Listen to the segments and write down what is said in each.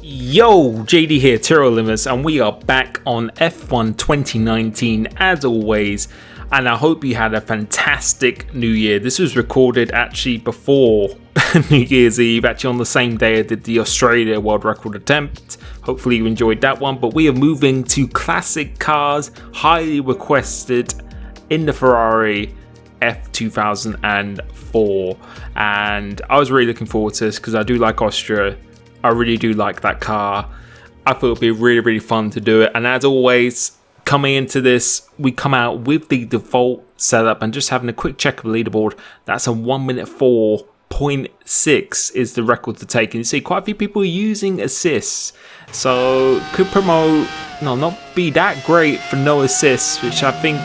Yo, JD here, Limitless, and we are back on F1 2019 as always, and I hope you had a fantastic New Year. This was recorded actually before New Year's Eve, actually on the same day I did the Australia world record attempt. Hopefully you enjoyed that one, but we are moving to classic cars, highly requested in the Ferrari F2004, and I was really looking forward to this because I do like Austria. I really do like that car. I thought it would be really fun to do it. And as always, coming into this, we come out with the default setup and just having a quick check of the leaderboard. That's a 1 minute 4.6 is the record to take. And you see quite a few people using assists. So could promote, not be that great for no assists, which I think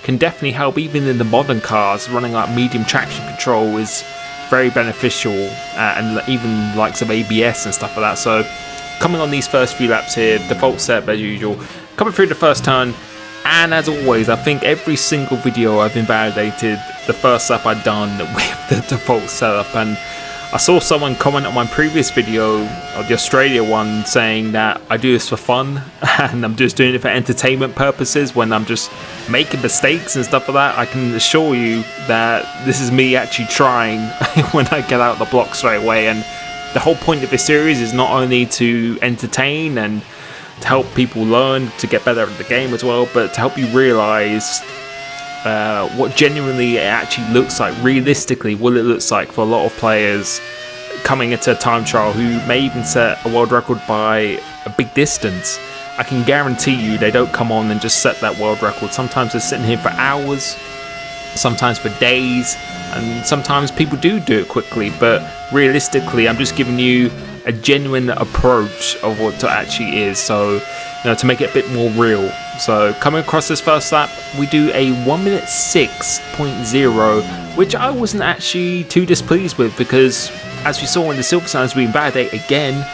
can definitely help even in the modern cars. Running like medium traction control is very beneficial, and even likes of ABS and stuff like that. So coming on these first few laps here, default setup as usual, coming through the first turn, and as always I think every single video I've invalidated the first lap I've done with the default setup. And I saw someone comment on my previous video of the Australia one saying that I do this for fun and I'm just doing it for entertainment purposes when I'm just making mistakes and stuff like that. I can assure you that this is me actually trying when I get out the block straight away. And the whole point of this series is not only to entertain and to help people learn to get better at the game as well, but to help you realise what genuinely it actually looks like, realistically what it looks like for a lot of players coming into a time trial who may even set a world record by a big distance. I can guarantee you they don't come on and just set that world record. Sometimes they're sitting here for hours, sometimes for days, and sometimes people do it quickly. But realistically, I'm just giving you a genuine approach of what it actually is, so to make it a bit more real. So coming across this first lap, we do a 1 minute 6.0, which I wasn't actually too displeased with, because as we saw in the Silverstone, as we invalidate again,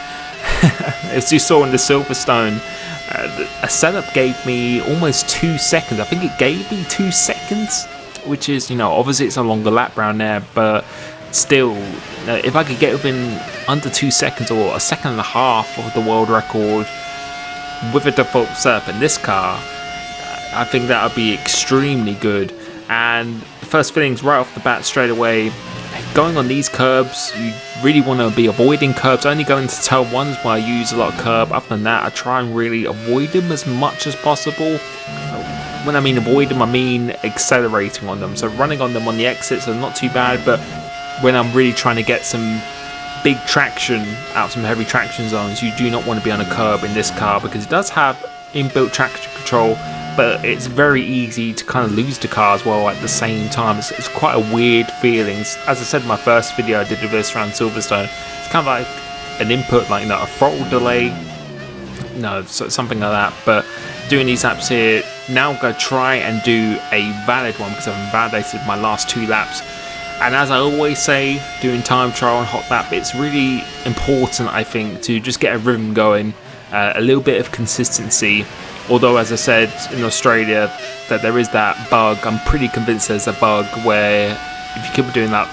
as you saw in the Silverstone, a setup gave me almost 2 seconds. I think it gave me 2 seconds, which is, obviously it's a longer lap round there, but still, if I could get within under 2 seconds or a second and a half of the world record with a default setup in this car, I think that would be extremely good. And the first feelings right off the bat straight away, going on these curbs, you really want to be avoiding curbs. Only going to turn ones where I use a lot of curb. Other than that, I try and really avoid them as much as possible. When I mean avoid them, I mean accelerating on them. So running on them on the exits are not too bad, but when I'm really trying to get some big traction out, some heavy traction zones, you do not want to be on a curb in this car, because it does have inbuilt traction control, but it's very easy to kind of lose the car as well at the same time. It's quite a weird feeling. As I said in my first video I did of this around Silverstone, it's kind of like an input, like a throttle delay, something like that. But doing these laps here, now I'm going to try and do a valid one, because I've invalidated my last 2 laps. And as I always say, doing time trial and hot lap, it's really important, I think, to just get a rhythm going, a little bit of consistency. Although, as I said in Australia, that there is that bug. I'm pretty convinced there's a bug where if you keep doing that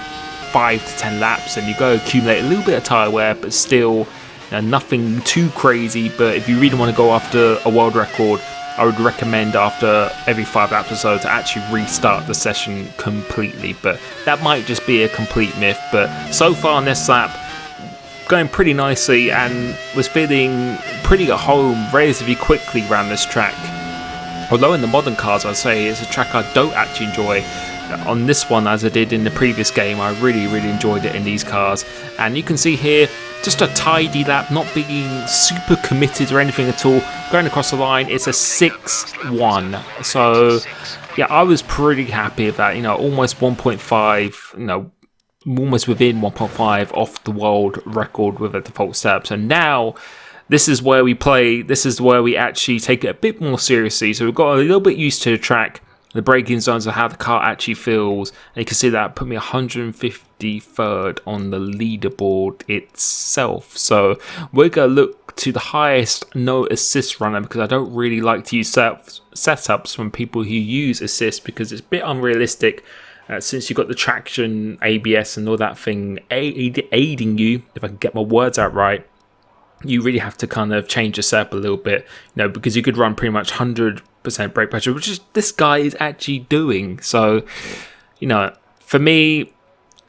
5 to 10 laps and you go accumulate a little bit of tyre wear, but still nothing too crazy. But if you really want to go after a world record, I would recommend after every 5 laps or so to actually restart the session completely. But that might just be a complete myth. But so far on this lap, going pretty nicely, and was feeling pretty at home relatively quickly around this track. Although in the modern cars, I'd say it's a track I don't actually enjoy. On this one, as I did in the previous game, I really enjoyed it in these cars. And you can see here, just a tidy lap, not being super committed or anything at all. Going across the line, it's a 6-1. So yeah, I was pretty happy with that. Almost 1.5, almost within 1.5 off the world record with a default setup. So now this is where we play. This is where we actually take it a bit more seriously. So we've got a little bit used to the track, the braking zones, of how the car actually feels. And you can see that put me 153rd on the leaderboard itself. So we're going to look to the highest no assist runner, because I don't really like to use setups from people who use assist, because it's a bit unrealistic. Since you've got the traction, ABS and all that thing aiding you, if I can get my words out right, you really have to kind of change your setup a little bit, because you could run pretty much 100% brake pressure, which is this guy is actually doing. So, for me,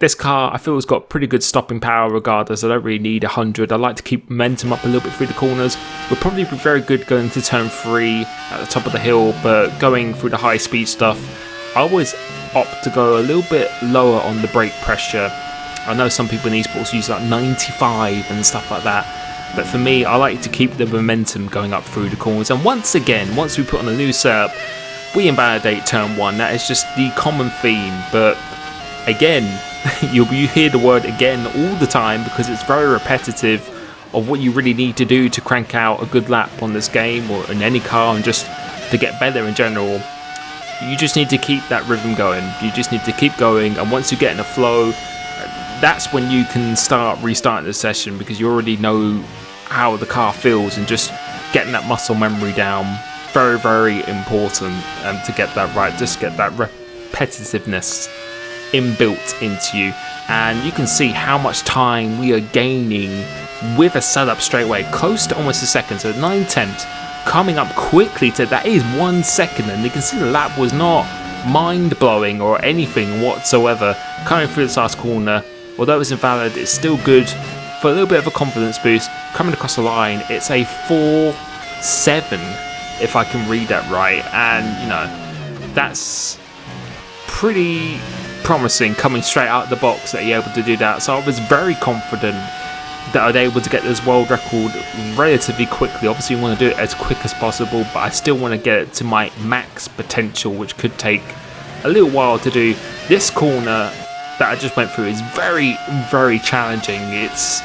this car, I feel it's got pretty good stopping power regardless. I don't really need 100. I like to keep momentum up a little bit through the corners. Would probably be very good going to turn 3 at the top of the hill, but going through the high speed stuff, I always opt to go a little bit lower on the brake pressure. I know some people in esports use like 95 and stuff like that, but for me, I like to keep the momentum going up through the corners. And once again, once we put on a new setup, we invalidate turn 1. That is just the common theme, but again, you hear the word again all the time because it's very repetitive of what you really need to do to crank out a good lap on this game or in any car, and just to get better in general. You just need to keep that rhythm going. You just need to keep going, and once you get in a flow, that's when you can start restarting the session, because you already know how the car feels, and just getting that muscle memory down, very, very important to get that right. Just get that repetitiveness inbuilt into you, and you can see how much time we are gaining with a setup straight away, close to almost a second. So 9 tenths coming up quickly to that is 1 second, and you can see the lap was not mind-blowing or anything whatsoever. Coming through this last corner, although it's invalid, it's still good for a little bit of a confidence boost. Coming across the line, it's a 4.7 if I can read that right, and that's pretty promising coming straight out of the box that you're able to do that. So I was very confident that I'd able to get this world record relatively quickly. Obviously you want to do it as quick as possible, but I still want to get it to my max potential, which could take a little while to do. This corner that I just went through is very, very challenging. It's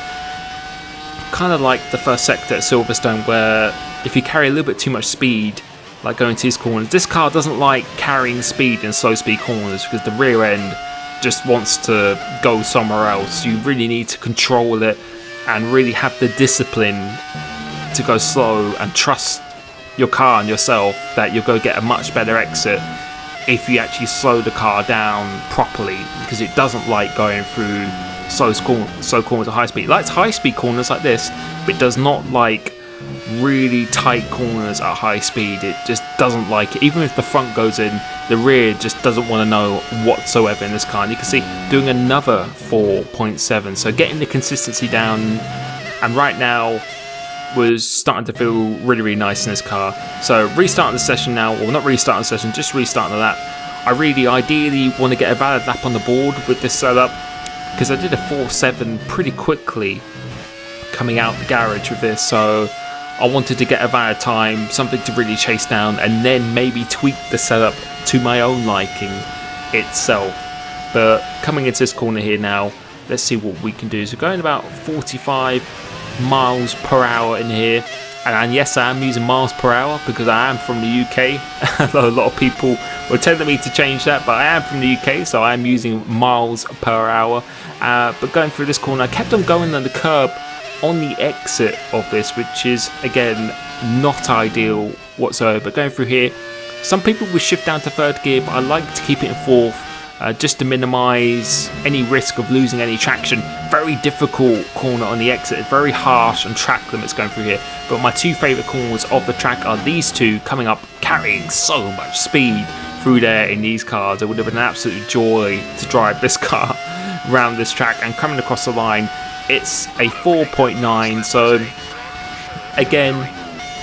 kind of like the first sector at Silverstone, where if you carry a little bit too much speed, like going to these corners, this car doesn't like carrying speed in slow speed corners because the rear end just wants to go somewhere else. You really need to control it and really have the discipline to go slow and trust your car and yourself that you'll go get a much better exit if you actually slow the car down properly, because it doesn't like going through slow corners at high speed. It likes high speed corners like this, but it does not like really tight corners at high speed. It just doesn't like it. Even if the front goes in, the rear just doesn't want to know whatsoever in this car. And you can see doing another 4.7, so getting the consistency down, and right now was starting to feel really, really nice in this car. So restarting the session now, or not restarting the session, just restarting the lap. I really ideally want to get a valid lap on the board with this setup, because I did a 4.7 pretty quickly coming out the garage with this, so I wanted to get a valid time, something to really chase down, and then maybe tweak the setup to my own liking itself. But coming into this corner here now, let's see what we can do. So going about 45 miles per hour in here, and yes, I am using miles per hour because I am from the UK. A lot of people were telling me to change that, but I am from the UK, so I am using miles per hour. But going through this corner, I kept on going on the curb on the exit of this, which is again not ideal whatsoever. But going through here, some people will shift down to third gear, but I like to keep it in fourth, just to minimise any risk of losing any traction. Very difficult corner on the exit, it's very harsh on track limits going through here. But my two favourite corners of the track are these two, coming up carrying so much speed through there in these cars. It would have been an absolute joy to drive this car around this track. And coming across the line, it's a 4.9, so again,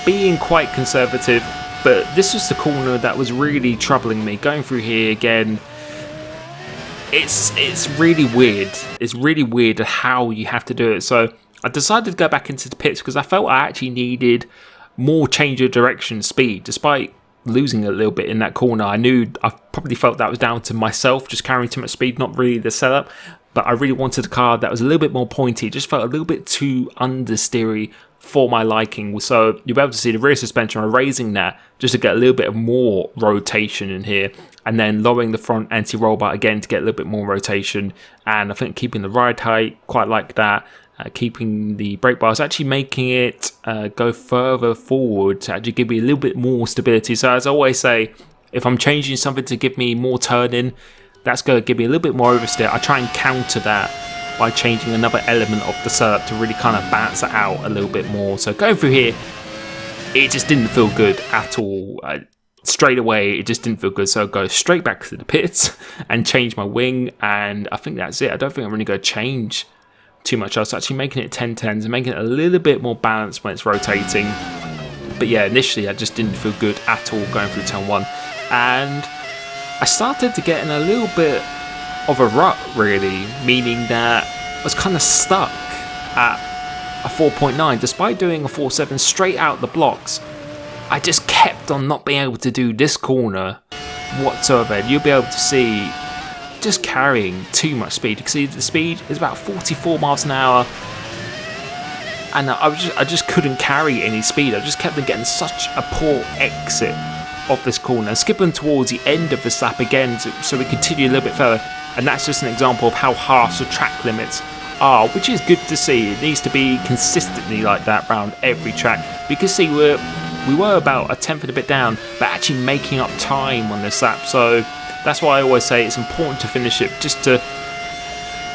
being quite conservative, but this was the corner that was really troubling me. Going through here again, it's really weird. It's really weird how you have to do it. So I decided to go back into the pits because I felt I actually needed more change of direction speed, despite losing a little bit in that corner. I probably felt that was down to myself just carrying too much speed, not really the setup. But I really wanted a car that was a little bit more pointy. It just felt a little bit too understeery for my liking. So you'll be able to see the rear suspension, I'm raising that just to get a little bit of more rotation in here. And then lowering the front anti-roll bar again to get a little bit more rotation. And I think keeping the ride height, quite like that. Keeping the brake bars, actually making it go further forward to actually give me a little bit more stability. So as I always say, if I'm changing something to give me more turning, that's going to give me a little bit more oversteer. I try and counter that by changing another element of the setup to really kind of balance it out a little bit more. So going through here, it just didn't feel good at all. Straight away, it just didn't feel good. So I go straight back to the pits and change my wing, and I think that's it. I don't think I'm really going to change too much else. Actually making it 1010s and making it a little bit more balanced when it's rotating. But yeah, initially I just didn't feel good at all going through turn 1, and I started to get in a little bit of a rut, really, meaning that I was kind of stuck at a 4.9 despite doing a 4.7 straight out the blocks. I just kept on not being able to do this corner whatsoever. And you'll be able to see just carrying too much speed. You can see the speed is about 44 miles an hour, and I just couldn't carry any speed. I just kept on getting such a poor exit of this corner, skipping towards the end of this lap again, so we continue a little bit further. And that's just an example of how harsh the track limits are, which is good to see. It needs to be consistently like that around every track. You can see we were about a tenth and a bit down, but actually making up time on this lap. So that's why I always say it's important to finish it, just to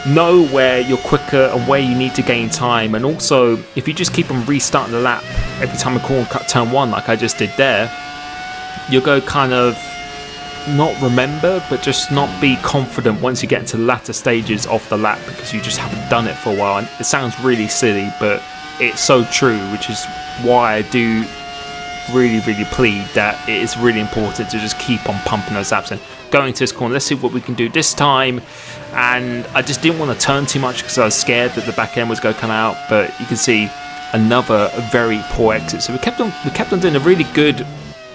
know where you're quicker and where you need to gain time. And also, if you just keep on restarting the lap every time a corner cut turn 1 like I just did there, you'll go kind of not remember, but just not be confident once you get into the latter stages of the lap, because you just haven't done it for a while. And it sounds really silly, but it's so true, which is why I do really plead that it is really important to just keep on pumping those laps and going to this corner. Let's see what we can do this time. And I just didn't want to turn too much because I was scared that the back end was going to come out, but you can see another very poor exit. So we kept on doing a really good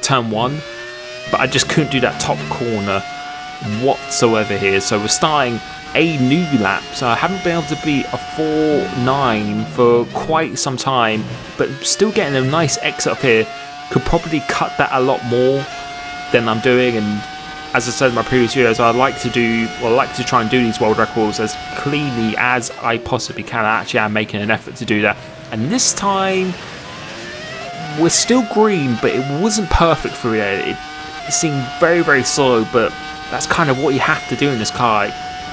turn 1, but I just couldn't do that top corner whatsoever here. So we're starting a new lap, so I haven't been able to beat a 4.9 for quite some time, but still getting a nice exit up here. Could probably cut that a lot more than I'm doing, and as I said in my previous videos, I like to try and do these world records as cleanly as I possibly can. I actually am making an effort to do that, and this time we're still green, but it wasn't perfect for it. It seemed very slow, but that's kind of what you have to do in this car.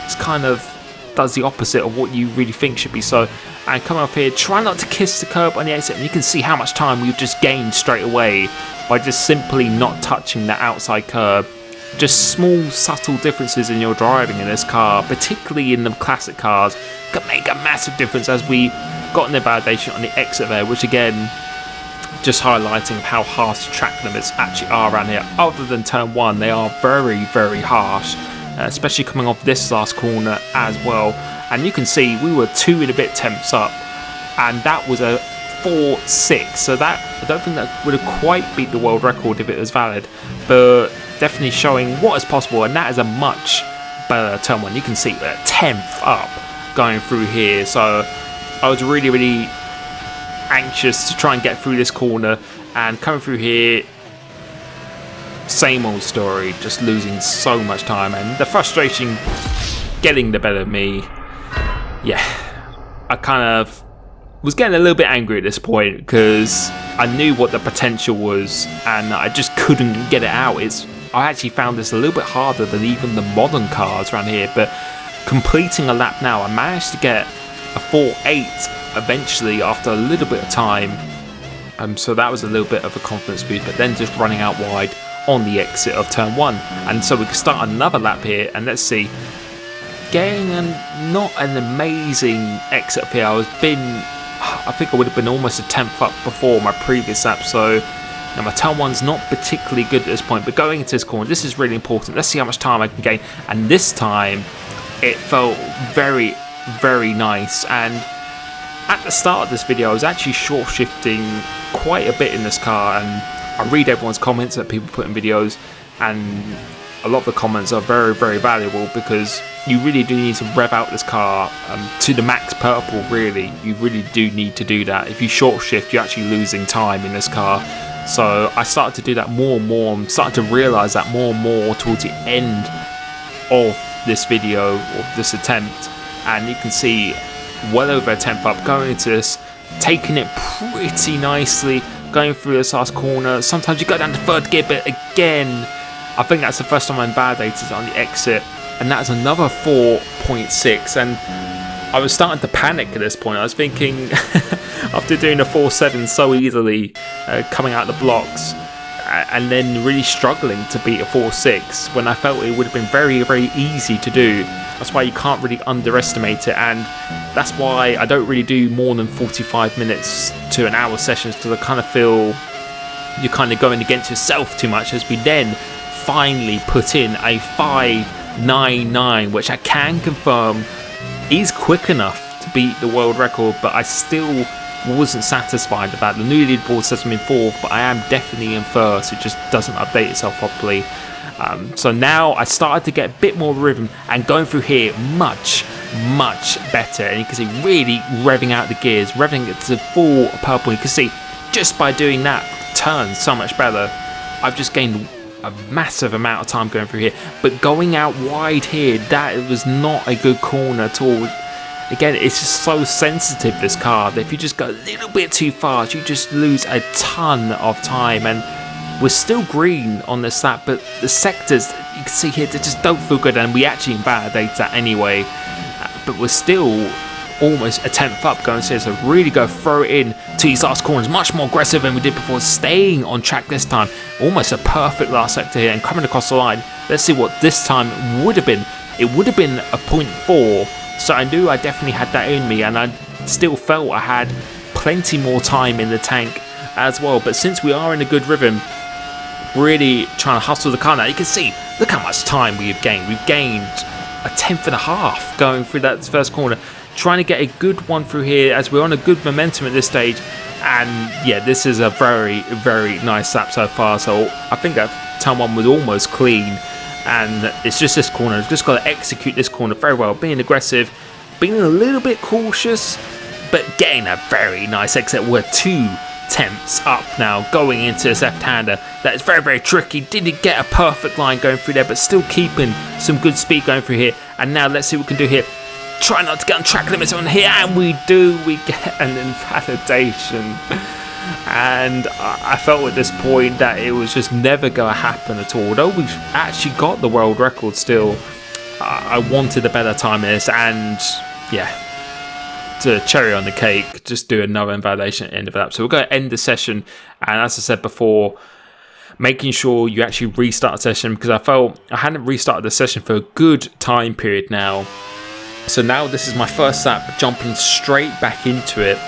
It's kind of does the opposite of what you really think should be. So, and come up here, try not to kiss the curb on the exit, and you can see how much time we've just gained straight away by just simply not touching the outside curb. Just small subtle differences in your driving in this car, particularly in the classic cars, can make a massive difference, as we got in the validation on the exit there, which again just highlighting how harsh the track limits actually are around here. Other than turn 1, they are very harsh, especially coming off this last corner as well. And you can see we were 2 and a bit tenths up, and that was a 4.6, so that I don't think that would have quite beat the world record if it was valid, but definitely showing what is possible. And that is a much better turn 1. You can see we're 10th up going through here, so I was really anxious to try and get through this corner. And coming through here, same old story, just losing so much time, and the frustration getting the better of me. Yeah, I kind of was getting a little bit angry at this point because I knew what the potential was and I just couldn't get it out. I actually found this a little bit harder than even the modern cars around here, but completing a lap now, I managed to get a 4.8 eventually after a little bit of time. So that was a little bit of a confidence boost, but then just running out wide on the exit of turn 1. And so we can start another lap here, and let's see. Getting not an amazing exit up here. I think I would have been almost a 10th up before my previous lap, so now my turn 1's not particularly good at this point, but going into this corner, this is really important. Let's see how much time I can gain, and this time it felt very nice. And at the start of this video, I was actually short shifting quite a bit in this car, and I read everyone's comments that people put in videos, and a lot of the comments are very valuable, because you really do need to rev out this car to the max purple. Really, you really do need to do that. If you short shift, you're actually losing time in this car. So I started to do that more and more. I'm starting to realise that more and more towards the end of this video, or this attempt. And you can see well over a 10th up going into this, taking it pretty nicely, going through this last corner. Sometimes you go down to 3rd gear, but again, I think that's the first time I invalidated on the exit, and that's another 4.6. And I was starting to panic at this point. I was thinking, after doing a 4.7 so easily, coming out the blocks, and then really struggling to beat a 4.6 when I felt it would have been very, very easy to do. That's why you can't really underestimate it, and that's why I don't really do more than 45 minutes to an hour sessions, because I kind of feel you're kind of going against yourself too much, as we then finally put in a 5.99, which I can confirm is quick enough to beat the world record, but I still wasn't satisfied with that. The new leaderboard says I'm in 4th, but I am definitely in 1st. It just doesn't update itself properly. So now I started to get a bit more rhythm, and going through here much better. And you can see really revving out the gears, revving it to the full purple. You can see just by doing that turn so much better. I've just gained a massive amount of time going through here, but going out wide here, that was not a good corner at all. Again, it's just so sensitive, this car, that if you just go a little bit too fast, you just lose a ton of time. And we're still green on this lap, but the sectors, you can see here, they just don't feel good, and we actually invalidate that anyway. But we're still almost a 10th up going here, so really go throw it in to these last corners, much more aggressive than we did before, staying on track this time. Almost a perfect last sector here, and coming across the line. Let's see what this time would have been. It would have been a 0.4. So I knew I definitely had that in me, and I still felt I had plenty more time in the tank as well. But since we are in a good rhythm, really trying to hustle the car now, you can see, look how much time we've gained. We've gained a 10.5 going through that first corner, trying to get a good one through here as we're on a good momentum at this stage. And yeah, this is a very, very nice lap so far. So I think that turn 1 was almost clean. And it's just this corner. I've just got to execute this corner very well, being aggressive, being a little bit cautious, but getting a very nice exit. We're 2/10ths up now going into this left-hander. That is very, very tricky. Didn't get a perfect line going through there, but still keeping some good speed going through here. And now let's see what we can do here. Try not to get on track limits on here, and we do. We get an invalidation. And I felt at this point that it was just never going to happen at all. Although we've actually got the world record still, I wanted a better time in this, and yeah, to cherry on the cake, just do another invalidation at the end of that. So we're going to end the session, and as I said before, making sure you actually restart the session, because I felt I hadn't restarted the session for a good time period now. So now this is my first lap, jumping straight back into it.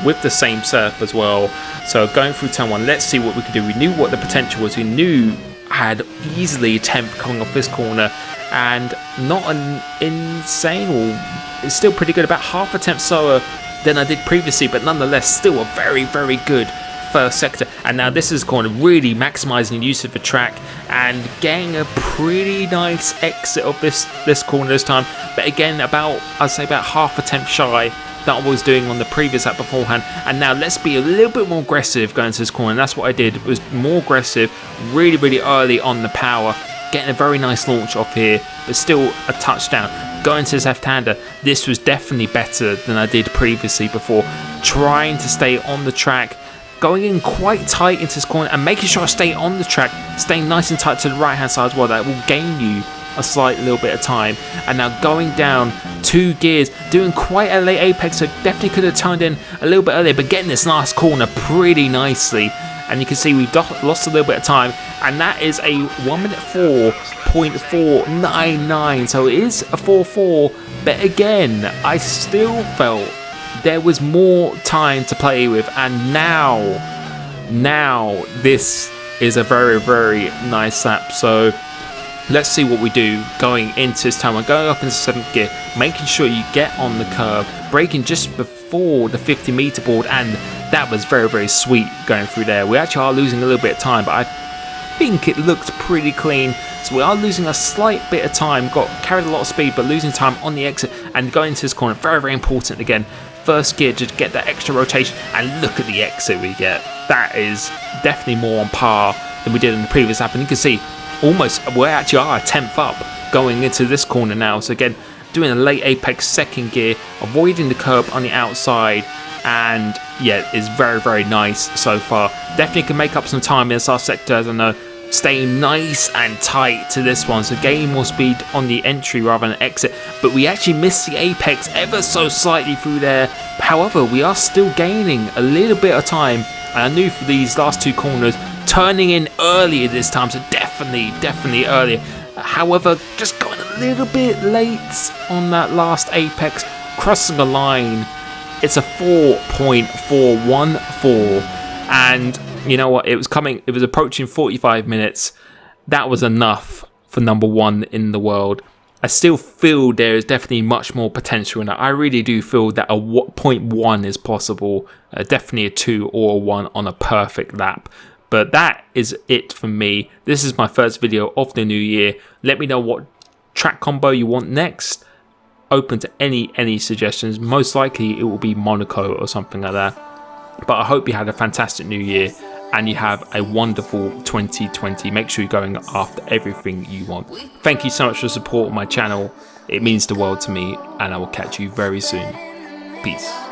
With the same setup as well. So going through turn 1, let's see what we could do. We knew what the potential was. We knew I had easily a 10th coming off this corner, and not an insane, or it's still pretty good, about half a 10th slower than I did previously, but nonetheless still a very, very good first sector. And now this is corner, really maximizing use of the track and getting a pretty nice exit of this corner this time. But again, I'd say about half a 10th shy that I was doing on the previous lap beforehand. And now let's be a little bit more aggressive going to this corner, and that's what I did. Was more aggressive, really, really early on the power, getting a very nice launch off here, but still a touchdown. Going to this left-hander, this was definitely better than I did previously before. Trying to stay on the track, going in quite tight into this corner, and making sure I stay on the track, staying nice and tight to the right-hand side as well. That will gain you a slight little bit of time. And now going down 2 gears, doing quite a late apex, so definitely could have turned in a little bit earlier, but getting this last corner pretty nicely. And you can see we've lost a little bit of time, and that is a 1:04.499, so it is a 4.4, but again, I still felt there was more time to play with. And now this is a very, very nice lap. So let's see what we do going into this time. I'm going up into 7th gear, making sure you get on the curb, braking just before the 50-meter board, and that was very, very sweet going through there. We actually are losing a little bit of time, but I think it looked pretty clean. So we are losing a slight bit of time, carried a lot of speed, but losing time on the exit and going into this corner. Very, very important again. First gear, just get that extra rotation, and look at the exit we get. That is definitely more on par than we did in the previous lap, and you can see almost we actually are a 10th up going into this corner now. So again, doing a late apex 2nd gear, avoiding the curb on the outside, and yeah, it's very, very nice so far. Definitely can make up some time in this last sector, as I know. staying nice and tight to this one, so gaining more speed on the entry rather than exit, but we actually missed the apex ever so slightly through there. However, we are still gaining a little bit of time, and I knew for these last two corners, turning in earlier this time, so definitely earlier. However, just going a little bit late on that last apex, crossing a line. It's a 4.414, and you know what, it was approaching 45 minutes. That was enough for number one in the world. I still feel there is definitely much more potential in it. I really do feel that a 0.1 is possible, definitely a 2 or a 1 on a perfect lap. But that is it for me. This is my first video of the new year. Let me know what track combo you want next. Open to any suggestions. Most likely it will be Monaco or something like that. But I hope you had a fantastic new year and you have a wonderful 2020. Make sure you're going after everything you want. Thank you so much for supporting my channel. It means the world to me, and I will catch you very soon. Peace.